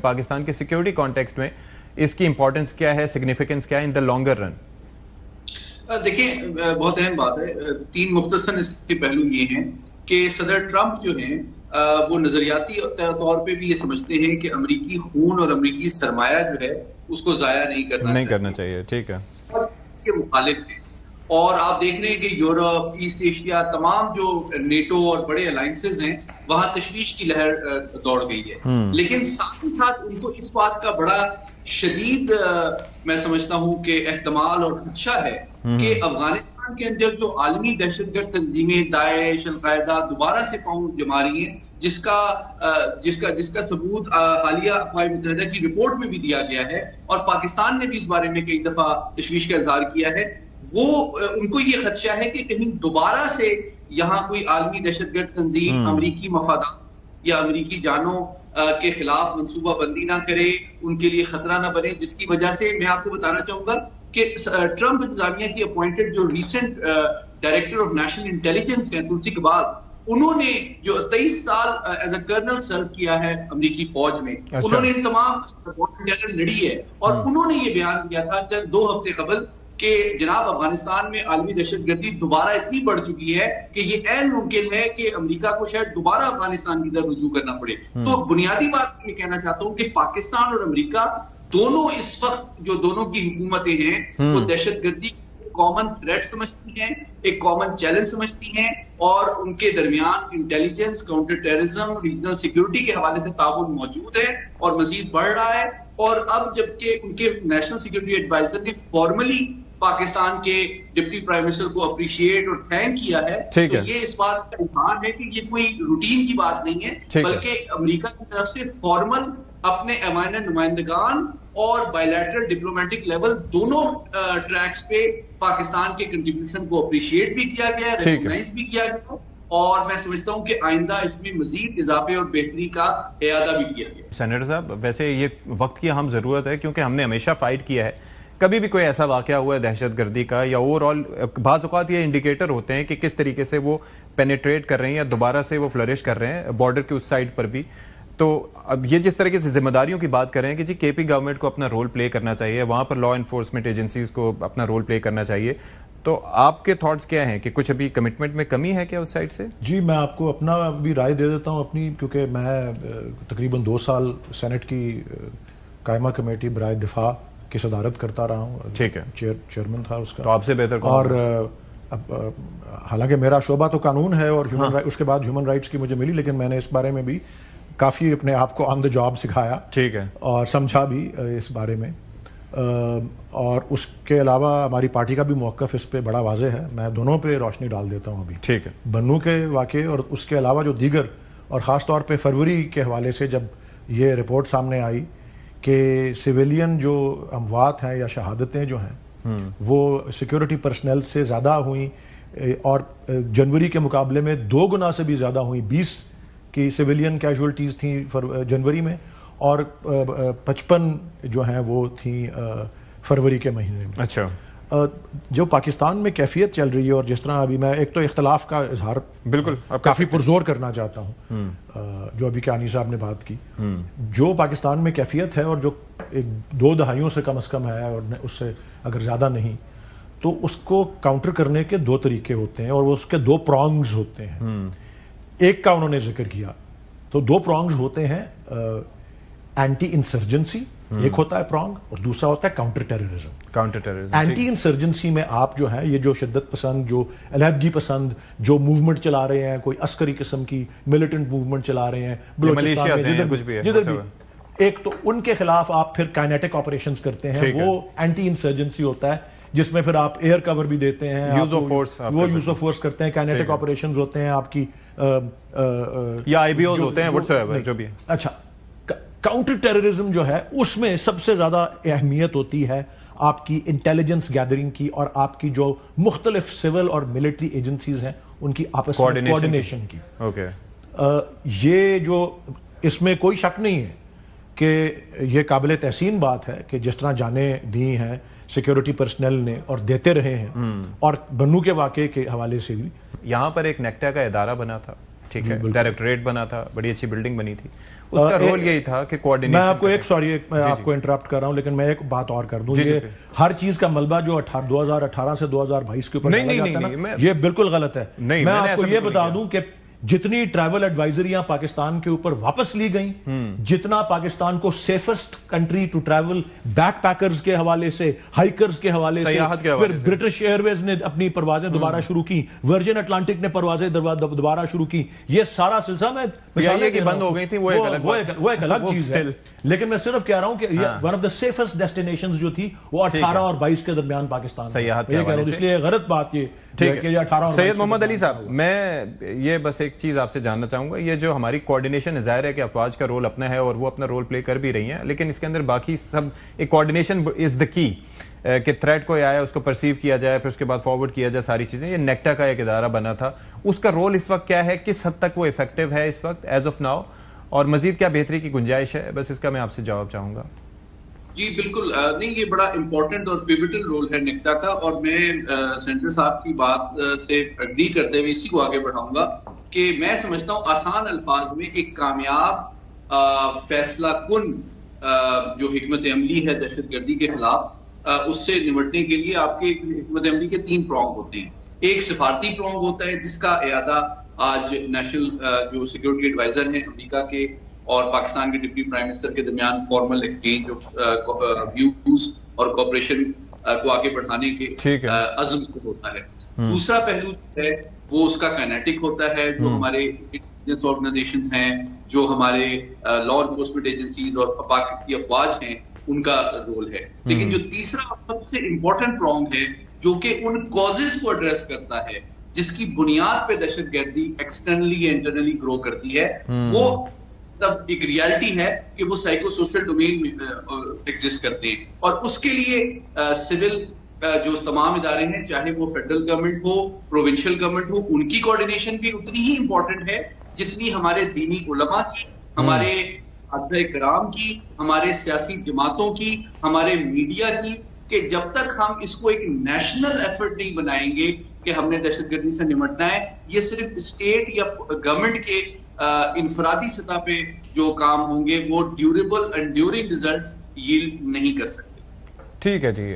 پاکستان کے security context میں اس کی امپورٹنس کیا ہے، سگنیفیکنس کیا ہے ان دا لانگر رن؟ دیکھیں، بہت اہم بات ہے. تین مختصر اس کے پہلو یہ ہیں کہ صدر ٹرمپ جو ہیں وہ نظریاتی طور پہ بھی یہ سمجھتے ہیں کہ امریکی خون اور امریکی سرمایہ جو ہے اس کو ضائع نہیں کرنا چاہیے. ٹھیک ہے. کے مخالف ہیں، اور آپ دیکھ رہے ہیں کہ یورپ، ایسٹ ایشیا، تمام جو نیٹو اور بڑے الائنسز ہیں وہاں تشویش کی لہر دوڑ گئی ہے. لیکن ساتھ ہی ساتھ ان کو اس بات کا بڑا شدید میں سمجھتا ہوں کہ احتمال اور خدشہ ہے کہ افغانستان کے اندر جو عالمی دہشت گرد تنظیمیں داعش، القاعدہ دوبارہ سے پاؤں جما رہی ہیں، جس کا ثبوت حالیہ اقوام متحدہ کی رپورٹ میں بھی دیا گیا ہے، اور پاکستان نے بھی اس بارے میں کئی دفعہ تشویش کا اظہار کیا ہے. وہ ان کو یہ خدشہ ہے کہ کہیں دوبارہ سے یہاں کوئی عالمی دہشت گرد تنظیم امریکی مفادات یا امریکی جانوں کے خلاف منصوبہ بندی نہ کرے، ان کے لیے خطرہ نہ بنے، جس کی وجہ سے میں آپ کو بتانا چاہوں گا کہ ٹرمپ انتظامیہ کی اپوائنٹڈ جو recent director of national intelligence ہیں تلسی اقبال، انہوں نے جو 23 سال ایز اے کرنل سرو کیا ہے امریکی فوج میں، انہوں نے تمام ٹیرر لڑی ہے، اور انہوں نے یہ بیان دیا تھا چند 2 ہفتے قبل کہ جناب افغانستان میں عالمی دہشت گردی دوبارہ اتنی بڑھ چکی ہے کہ یہ عین ممکن ہے کہ امریکہ کو شاید دوبارہ افغانستان کی طرف رجوع کرنا پڑے. تو بنیادی بات یہ کہنا چاہتا ہوں کہ پاکستان اور امریکہ دونوں اس وقت جو دونوں کی حکومتیں ہیں وہ دہشت گردی کامن تھریٹ سمجھتی ہیں، ایک کامن چیلنج سمجھتی ہیں، اور ان کے درمیان intelligence, counter terrorism, regional security کے حوالے سے تعاون موجود ہے اور مزید بڑھ رہا ہے. اور اب جبکہ ان کے نیشنل سیکیورٹی ایڈوائزر نے فارملی پاکستان کے ڈپٹی پرائم منسٹر کو اپریشیٹ اور تھینک کیا ہے، تو یہ اس بات کا اظہار ہے کہ یہ کوئی روٹین کی بات نہیں ہے، بلکہ امریکہ کی طرف سے فارمل اپنے ایمانہ نمائندگان اور بائیلیٹرل ڈپلومیٹک لیول دونوں ٹریکس پہ پاکستان کے کنٹریبیوشن کو اپریشیٹ بھی کیا گیا ہے، ریکگنائز بھی کیا گیا، اور میں سمجھتا ہوں کہ آئندہ اس میں مزید اضافے اور بہتری کا اعادہ بھی کیا گیا. سینیٹر صاحب، ویسے یہ وقت کی اہم ضرورت ہے کیونکہ ہم نے ہمیشہ فائٹ کیا ہے. کبھی بھی کوئی ایسا واقعہ ہوا ہے دہشت گردی کا یا اوور آل، بعض اوقات یہ انڈیکیٹر ہوتے ہیں کہ کس طریقے سے وہ پینیٹریٹ کر رہے ہیں یا دوبارہ سے وہ فلرش کر رہے ہیں بارڈر کے اس سائڈ پر بھی. تو اب یہ جس طریقے سے ذمہ داریوں کی بات کر رہے ہیں کہ جی کے پی گورنمنٹ کو اپنا رول پلے کرنا چاہیے، وہاں پر لا انفورسمنٹ ایجنسیز کو اپنا رول پلے کرنا چاہیے، تو آپ کے تھاٹس کیا ہیں کہ کچھ ابھی کمٹمنٹ میں کمی ہے کیا اس سائڈ سے؟ جی، میں آپ کو اپنا بھی رائے دے دیتا ہوں اپنی، کیونکہ میں تقریباً 2 سال سینٹ کی قائمہ کمیٹی برائے دفاع کی صدارت کرتا رہا ہوں. ٹھیک ہے. چیئرمین تھا اس کا. تو آپ سے بہتر کون؟ اور حالانکہ میرا شعبہ تو قانون ہے اور اس کے بعد ہیومن رائٹس کی مجھے ملی، لیکن میں نے اس بارے میں بھی کافی اپنے آپ کو آن دا جاب سکھایا. ٹھیک ہے. اور سمجھا بھی اس بارے میں، اور اس کے علاوہ ہماری پارٹی کا بھی موقف اس پہ بڑا واضح ہے. میں دونوں پہ روشنی ڈال دیتا ہوں ابھی. ٹھیک ہے. بنو کے واقعے اور اس کے علاوہ جو دیگر، اور خاص طور پہ فروری کے حوالے سے جب یہ رپورٹ سامنے آئی کہ سویلین جو اموات ہیں یا شہادتیں جو ہیں وہ سیکیورٹی پرسنل سے زیادہ ہوئیں، اور جنوری کے مقابلے میں 2 گنا سے بھی زیادہ ہوئیں. 20 کی سویلین کیجولٹیز تھیں جنوری میں، اور 55 جو ہیں وہ تھیں فروری کے مہینے میں. اچھا. جو پاکستان میں کیفیت چل رہی ہے، اور جس طرح ابھی میں ایک تو اختلاف کا اظہار بالکل کافی پرزور کرنا چاہتا ہوں، جو ابھی کیانی صاحب نے بات کی، جو پاکستان میں کیفیت ہے اور جو 2 دہائیوں سے کم از کم ہے، اور اس سے اگر زیادہ نہیں، تو اس کو کاؤنٹر کرنے کے 2 طریقے ہوتے ہیں، اور وہ اس کے 2 پرانگز ہوتے ہیں. ایک کا انہوں نے ذکر کیا، تو 2 پرانگز ہوتے ہیں. اینٹی انسرجنسی ایک ہوتا ہے پرانگ، اور دوسرا ہوتا ہے کاؤنٹر ٹیررزم. اینٹی انسرجنسی میں آپ جو ہیں، یہ جو شدت پسند، جو علیحدگی پسند جو موومنٹ چلا رہے ہیں، کوئی عسکری قسم کی ملیٹنٹ موومنٹ چلا رہے ہیں بلوچستان میں، جدھر بھی، ایک تو ان کے خلاف آپ پھر کائنیٹک آپریشنز کرتے ہیں، وہ اینٹی انسرجنسی ہوتا ہے، جس میں پھر آپ ایئر کور بھی دیتے ہیں، وہ یوز آف فورس کرتے ہیں. کائنیٹک آپریشنز ہوتے ہیں آپ کی، یا آئی بی اوز ہوتے ہیں جو بھی. اچھا، کاؤنٹر ٹیررزم جو ہے اس میں سب سے زیادہ اہمیت ہوتی ہے آپ کی انٹیلیجنس گیدرنگ کی، اور آپ کی جو مختلف سول اور ملٹری ایجنسیز ہیں ان کی آپس میں کوارڈینیشن کی. یہ جو اس میں کوئی شک نہیں ہے کہ یہ قابل تحسین بات ہے کہ جس طرح جانیں دی ہیں سیکیورٹی پرسنل نے اور دیتے رہے ہیں، اور بنو کے واقعے کے حوالے سے بھی یہاں پر ایک نیکٹا کا ادارہ بنا تھا ٹھیک ہے, ڈائریکٹوریٹ بنا تھا, بڑی اچھی بلڈنگ بنی تھی, اس کا رول یہی تھا کہ کوآرڈینیشن. میں آپ کو میں آپ کو انٹرپٹ کر رہا ہوں, لیکن میں ایک بات اور کر دوں, یہ ہر چیز کا ملبہ جو 2018 سے 2022 کے اوپر ڈالا جاتا ہے نا, یہ بالکل غلط ہے. میں آپ کو یہ بتا دوں کہ جتنی ٹریول ایڈوائزریاں پاکستان کے اوپر واپس لی گئیں, جتنا پاکستان کو safest country to travel backpackers کے حوالے سے, ہائیکرز کے حوالے سے, پھر برٹش ایئر ویز نے اپنی پروازیں دوبارہ شروع کی, ورجن اٹلانٹک نے پروازیں دوبارہ شروع کی, یہ سارا سلسلہ میں مثالیں کہ بند ہو گئی تھی, وہ ایک الگ چیز ہے. لیکن میں صرف کہہ رہا ہوں کہ one of the safest destinations جو تھی وہ 18 اور 22 کے درمیان پاکستان سیاحت, اس لیے غلط بات یہ. سید محمد علی صاحب, میں یہ بس ایک چیز آپ سے جاننا چاہوں گا, یہ جو ہماری کوآرڈینیشن, ظاہر ہے کہ افواج کا رول اپنا ہے اور وہ اپنا رول پلے کر بھی رہی ہیں, لیکن اس کے اندر باقی سب ایک کوآرڈینیشن از دا کی, کہ تھریٹ کو آیا اس کو پرسیو کیا جائے, پھر اس کے بعد فارورڈ کیا جائے ساری چیزیں. یہ نیکٹا کا ایک ادارہ بنا تھا, اس کا رول اس وقت کیا ہے, کس حد تک وہ افیکٹو ہے اس وقت ایز آف ناؤ, اور مزید کیا بہتری کی گنجائش ہے, بس اس کا میں آپ سے جواب چاہوں گا. جی بالکل, نہیں یہ بڑا امپورٹنٹ اور پیوٹل رول ہے نیکٹا کا, اور میں سینٹر صاحب کی بات سے اگری کرتے ہوئے اسی کو آگے بڑھاؤں گا کہ میں سمجھتا ہوں آسان الفاظ میں ایک کامیاب فیصلہ کن جو حکمت عملی ہے دہشت گردی کے خلاف, اس سے نمٹنے کے لیے آپ کے حکمت عملی کے 3 پرونگ ہوتے ہیں. ایک سفارتی پرونگ ہوتا ہے جس کا اعادہ آج نیشنل جو سیکورٹی ایڈوائزر ہیں امریکا کے اور پاکستان کے ڈپٹی پرائم منسٹر کے درمیان فارمل ایکسچینج آف ویوز اور کوآپریشن کو آگے بڑھانے کے عزم کو ہوتا ہے. دوسرا پہلو ہے وہ اس کا کائنیٹک ہوتا ہے, جو ہمارے انٹیلیجنس آرگنائزیشنز ہیں, جو ہمارے لا انفورسمنٹ ایجنسیز اور پاک کی افواج ہیں, ان کا رول ہے. لیکن جو تیسرا سب سے امپورٹنٹ پرونگ ہے جو کہ ان کازز کو ایڈریس کرتا ہے جس کی بنیاد پہ دہشت گردی ایکسٹرنلی یا انٹرنلی گرو کرتی ہے, وہ ایک ریالٹی ہے کہ وہ سائیکو سوشل ڈومین میں ایگزسٹ کرتے ہیں. اور اس کے لیے سول جو تمام ادارے ہیں, چاہے وہ فیڈرل گورنمنٹ ہو, پروونشل گورنمنٹ ہو, ان کی کوآرڈینیشن بھی اتنی ہی امپورٹنٹ ہے جتنی ہمارے دینی علماء کی, ہمارے اساتذہ کرام کی, ہمارے سیاسی جماعتوں کی, ہمارے میڈیا کی, کہ جب تک ہم اس کو ایک نیشنل ایفرٹ نہیں بنائیں گے کہ ہم نے دہشت گردی سے نمٹنا ہے, یہ صرف اسٹیٹ یا گورنمنٹ کے انفرادی سطح پہ جو کام ہوں گے وہ durable and during results yield نہیں کر سکتے. ٹھیک ہے جی.